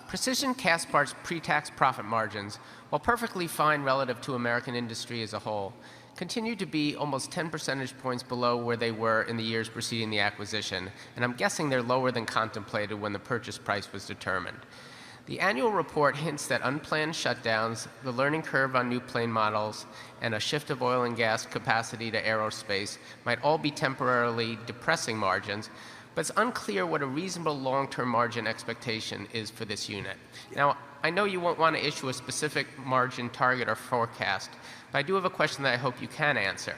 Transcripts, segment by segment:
Precision Castparts pre-tax profit margins, while perfectly fine relative to American industry as a whole, continue to be almost 10 percentage points below where they were in the years preceding the acquisition, and I'm guessing they're lower than contemplated when the purchase price was determined. The annual report hints that unplanned shutdowns, the learning curve on new plane models, and a shift of oil and gas capacity to aerospace might all be temporarily depressing margins, but it's unclear what a reasonable long-term margin expectation is for this unit. Now, I know you won't want to issue a specific margin target or forecast, but I do have a question that I hope you can answer.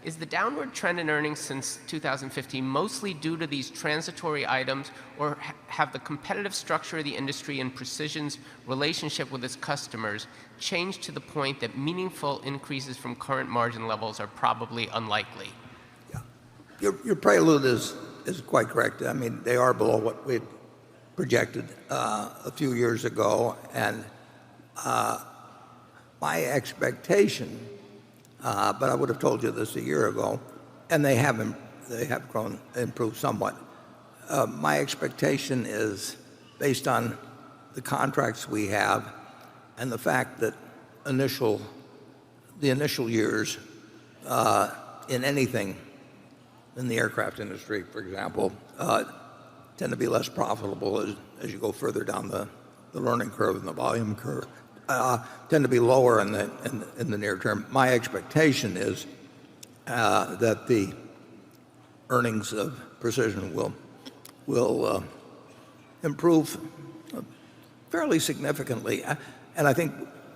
Is the downward trend in earnings since 2015 mostly due to these transitory items, or have the competitive structure of the industry and Precision's relationship with its customers changed to the point that meaningful increases from current margin levels are probably unlikely? Yeah. Your prelude is quite correct. I mean, they are below what we projected a few years ago, and my expectation, but I would have told you this a year ago, and they have improved somewhat. My expectation is based on the contracts we have and the fact that the initial years in anything in the aircraft industry, for example, tend to be less profitable as you go further down the learning curve and the volume curve, tend to be lower in the near term. My expectation is that the earnings of Precision will improve fairly significantly. And I think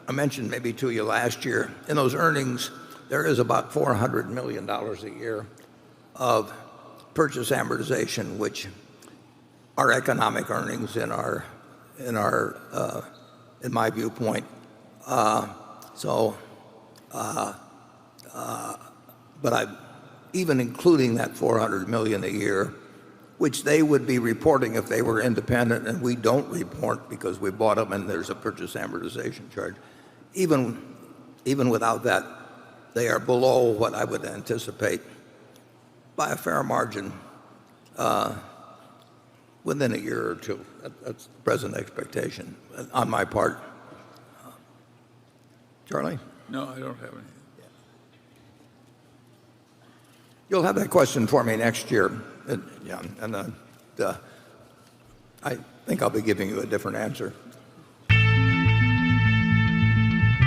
I mentioned maybe to you last year, in those earnings, there is about $400 million a year of purchase amortization, which are economic earnings in my viewpoint. But even including that $400 million a year, which they would be reporting if they were independent, and we don't report because we bought them and there's a purchase amortization charge. Even without that, they are below what I would anticipate by a fair margin within a year or two. That's the present expectation on my part. Charlie? No, I don't have any. You'll have that question for me next year. I think I'll be giving you a different answer.